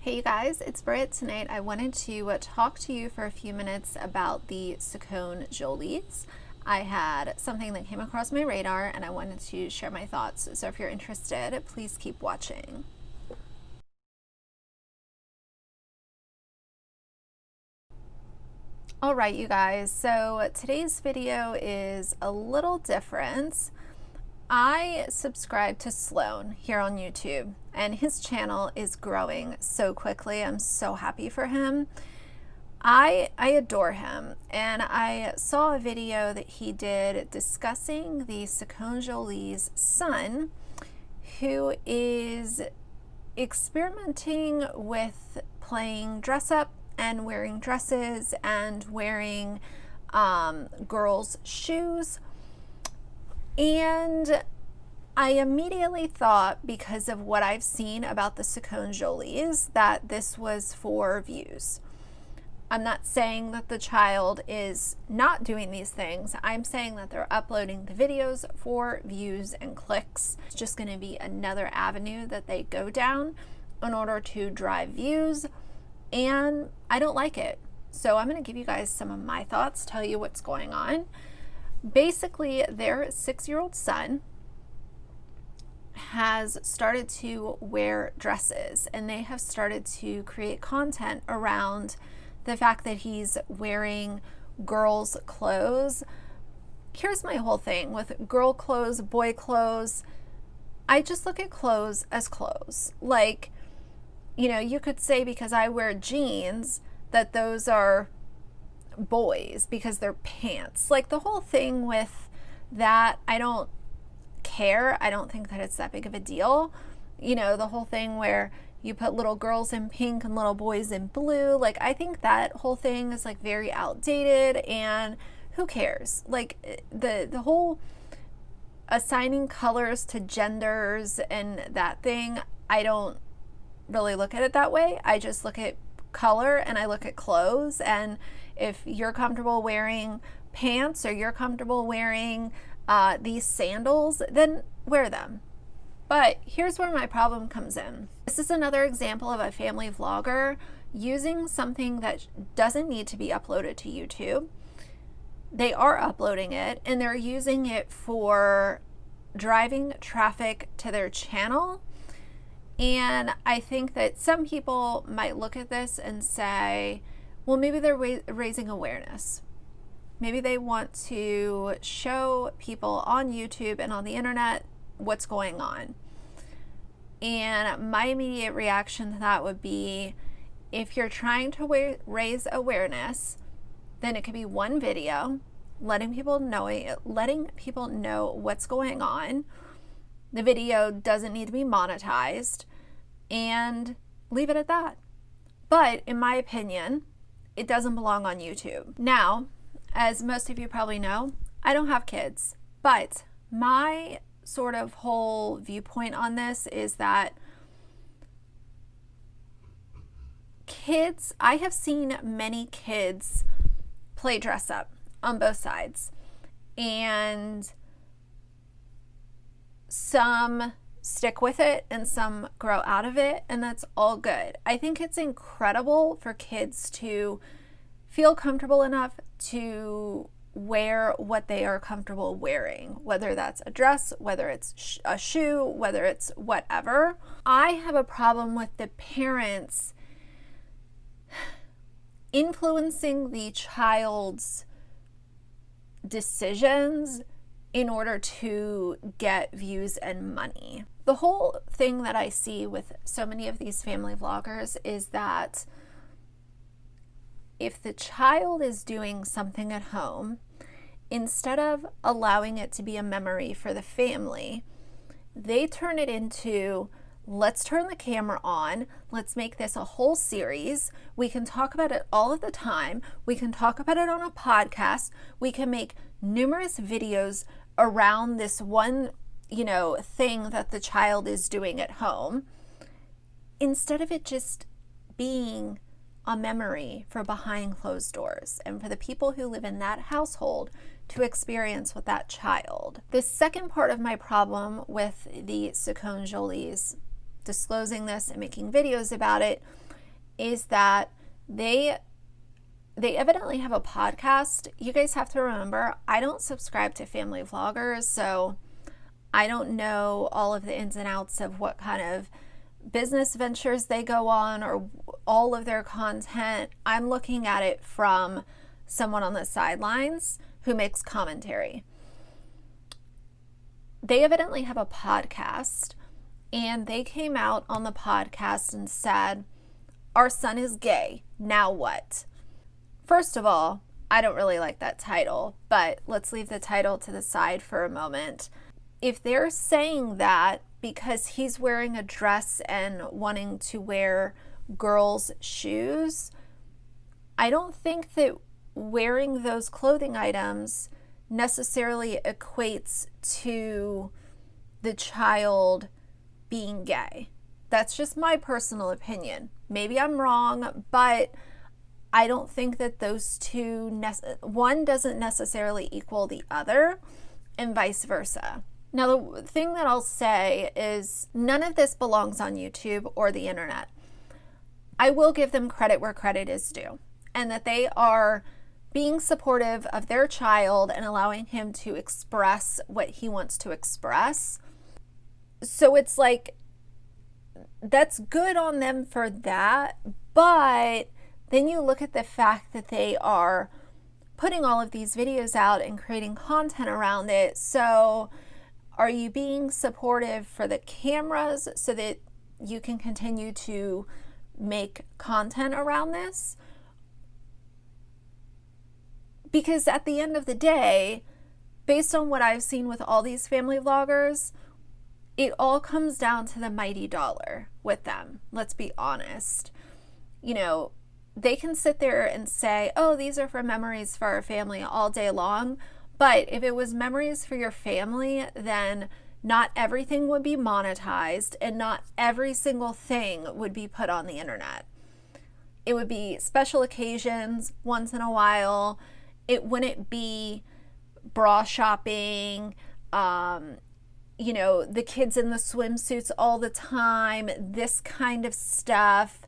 Hey you guys, it's Britt. Tonight I wanted to talk to you for a few minutes about the Sacconejolys. I had something that came across my radar and I wanted to share my thoughts. So if you're interested, please keep watching. Alright you guys, so today's video is a little different. I subscribe to Sloan here on YouTube, and his channel is growing so quickly. I'm so happy for him. I adore him, and I saw a video that he did discussing the Sacconejolys' son, who is experimenting with playing dress up and wearing dresses and wearing girls' shoes. And I immediately thought, because of what I've seen about the Sacconejolys, that this was for views. I'm not saying that the child is not doing these things. I'm saying that they're uploading the videos for views and clicks. It's just going to be another avenue that they go down in order to drive views, and I don't like it. So I'm going to give you guys some of my thoughts, tell you what's going on. Basically, their 6-year-old son has started to wear dresses, and they have started to create content around the fact that he's wearing girls' clothes. Here's my whole thing with girl clothes, boy clothes. I just look at clothes as clothes. Like, you know, you could say because I wear jeans that those are boys because they're pants. Like, the whole thing with that, I don't care. I don't think that it's that big of a deal. You know, the whole thing where you put little girls in pink and little boys in blue, like, I think that whole thing is like very outdated, and who cares? Like, the whole assigning colors to genders and that thing, I don't really look at it that way. I just look at color and I look at clothes, and if you're comfortable wearing pants or you're comfortable wearing these sandals, then wear them. But here's where my problem comes in. This is another example of a family vlogger using something that doesn't need to be uploaded to YouTube. They are uploading it, and they're using it for driving traffic to their channel. And I think that some people might look at this and say, well, maybe they're raising awareness. Maybe they want to show people on YouTube and on the internet what's going on. And my immediate reaction to that would be, if you're trying to raise awareness, then it could be one video, letting people know what's going on. The video doesn't need to be monetized, and leave it at that. But in my opinion, it doesn't belong on YouTube. Now, as most of you probably know, I don't have kids, but my sort of whole viewpoint on this is that kids, I have seen many kids play dress up on both sides, and some stick with it and some grow out of it, and that's all good. I think it's incredible for kids to feel comfortable enough to wear what they are comfortable wearing, whether that's a dress, whether it's a shoe, whether it's whatever. I have a problem with the parents influencing the child's decisions in order to get views and money. The whole thing that I see with so many of these family vloggers is that if the child is doing something at home, instead of allowing it to be a memory for the family, they turn it into, let's turn the camera on, let's make this a whole series. We can talk about it all of the time. We can talk about it on a podcast. We can make numerous videos around this one, you know, thing that the child is doing at home, instead of it just being a memory for behind closed doors and for the people who live in that household to experience with that child. The second part of my problem with the Sacconejolys disclosing this and making videos about it is that they evidently have a podcast. You guys have to remember, I don't subscribe to family vloggers, so I don't know all of the ins and outs of what kind of business ventures they go on or all of their content. I'm looking at it from someone on the sidelines who makes commentary. They evidently have a podcast, and they came out on the podcast and said, "Our son is gay. Now what?" First of all, I don't really like that title, but let's leave the title to the side for a moment. If they're saying that because he's wearing a dress and wanting to wear girls' shoes, I don't think that wearing those clothing items necessarily equates to the child being gay. That's just my personal opinion. Maybe I'm wrong, but I don't think that those two, one doesn't necessarily equal the other, and vice versa. Now, the thing that I'll say is none of this belongs on YouTube or the internet. I will give them credit where credit is due, and that they are being supportive of their child and allowing him to express what he wants to express. So it's like, that's good on them for that, but then you look at the fact that they are putting all of these videos out and creating content around it. So are you being supportive for the cameras so that you can continue to make content around this? Because at the end of the day, based on what I've seen with all these family vloggers, it all comes down to the mighty dollar with them. Let's be honest. You know, they can sit there and say, "Oh, these are for memories for our family," all day long. But if it was memories for your family, then not everything would be monetized and not every single thing would be put on the internet. It would be special occasions once in a while. It wouldn't be bra shopping, you know, the kids in the swimsuits all the time, this kind of stuff.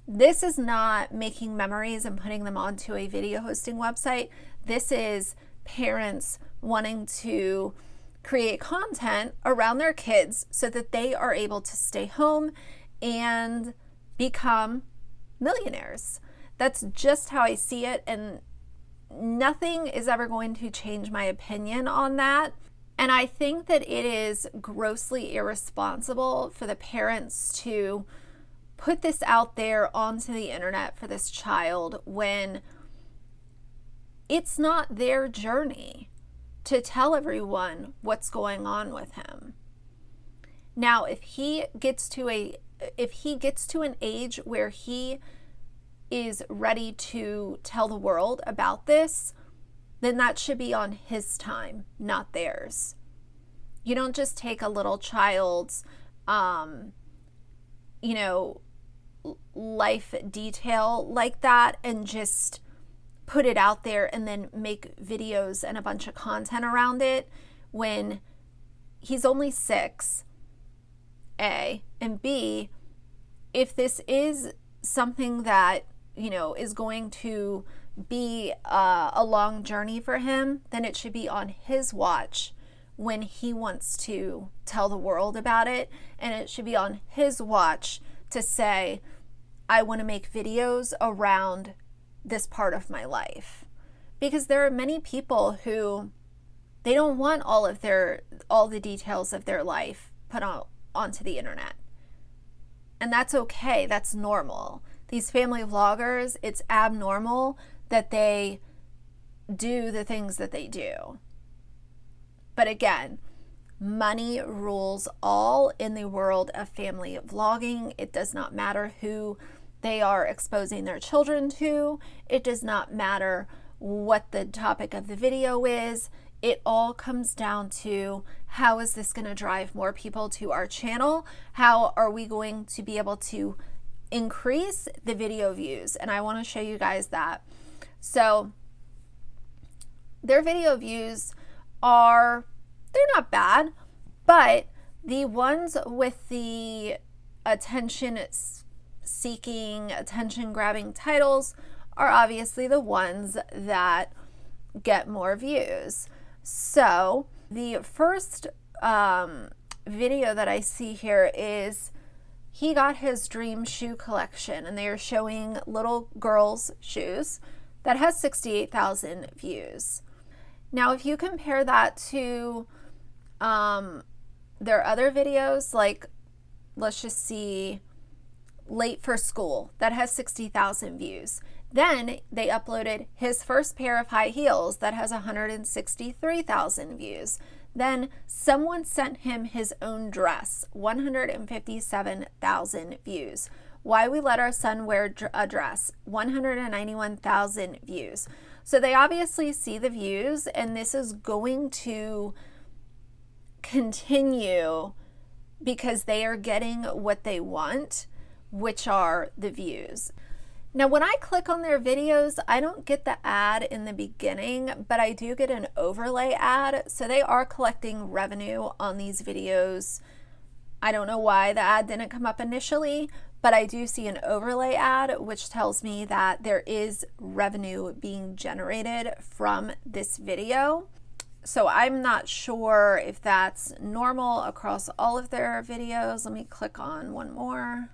This is not making memories and putting them onto a video hosting website. This is parents wanting to create content around their kids so that they are able to stay home and become millionaires. That's just how I see it, and nothing is ever going to change my opinion on that. And I think that it is grossly irresponsible for the parents to put this out there onto the internet for this child when it's not their journey to tell everyone what's going on with him. Now, if he gets to an age where he is ready to tell the world about this, then that should be on his time, not theirs. You don't just take a little child's, you know, life detail like that and just put it out there and then make videos and a bunch of content around it when he's only 6, A, and B, if this is something that, you know, is going to be a long journey for him, then it should be on his watch when he wants to tell the world about it, and it should be on his watch to say, "I want to make videos around this part of my life." Because there are many people who they don't want all the details of their life put onto the internet. And that's okay, that's normal. These family vloggers, it's abnormal that they do the things that they do. But again, money rules all in the world of family vlogging. It does not matter who they are exposing their children to. It does not matter what the topic of the video is. It all comes down to, how is this going to drive more people to our channel? How are we going to be able to increase the video views? And I want to show you guys that. So their video views they're not bad, but the ones with the attention seeking, attention grabbing titles are obviously the ones that get more views. So the first video that I see here is he got his dream shoe collection, and they are showing little girls' shoes that has 68,000 views. Now, if you compare that to their other videos, like let's just see Late for School, that has 60,000 views. Then they uploaded his first pair of high heels that has 163,000 views. Then someone sent him his own dress, 157,000 views. Why we let our son wear a dress, 191,000 views. So they obviously see the views, and this is going to continue because they are getting what they want, which are the views. Now, when I click on their videos, I don't get the ad in the beginning, but I do get an overlay ad. So they are collecting revenue on these videos. I don't know why the ad didn't come up initially, but I do see an overlay ad, which tells me that there is revenue being generated from this video. So I'm not sure if that's normal across all of their videos. Let me click on one more.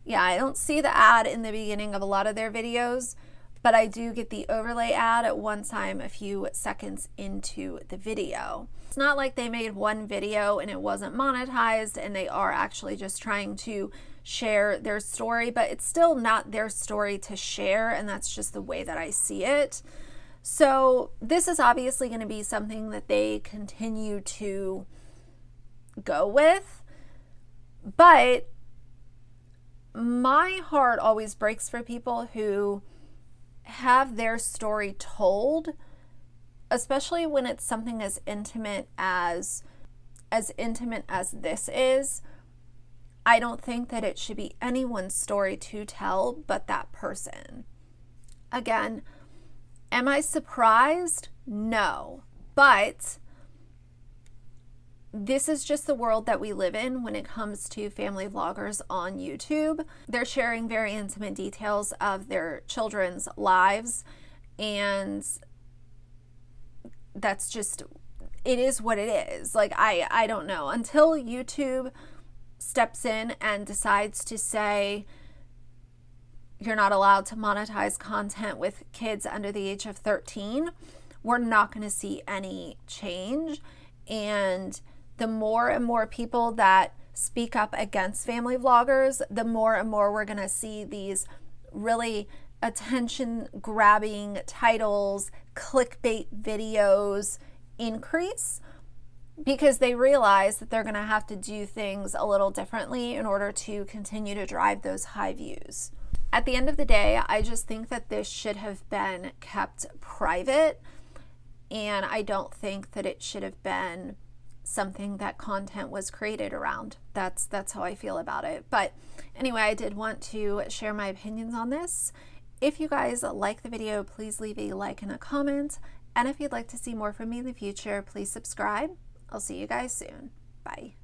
Yeah, I don't see the ad in the beginning of a lot of their videos, but I do get the overlay ad at one time a few seconds into the video. It's not like they made one video and it wasn't monetized and they are actually just trying to share their story, but it's still not their story to share, and that's just the way that I see it. So this is obviously going to be something that they continue to go with, but my heart always breaks for people who have their story told, especially when it's something as intimate as this is. I don't think that it should be anyone's story to tell but that person. Again, am I surprised? No, but this is just the world that we live in when it comes to family vloggers on YouTube. They're sharing very intimate details of their children's lives, and that's just, it is what it is. Like, I don't know. Until YouTube steps in and decides to say you're not allowed to monetize content with kids under the age of 13, we're not going to see any change. And the more and more people that speak up against family vloggers, the more and more we're going to see these really attention-grabbing titles, clickbait videos increase, because they realize that they're going to have to do things a little differently in order to continue to drive those high views. At the end of the day, I just think that this should have been kept private, and I don't think that it should have been something that content was created around. That's how I feel about it. But anyway, I did want to share my opinions on this. If you guys like the video, please leave a like and a comment. And if you'd like to see more from me in the future, please subscribe. I'll see you guys soon. Bye.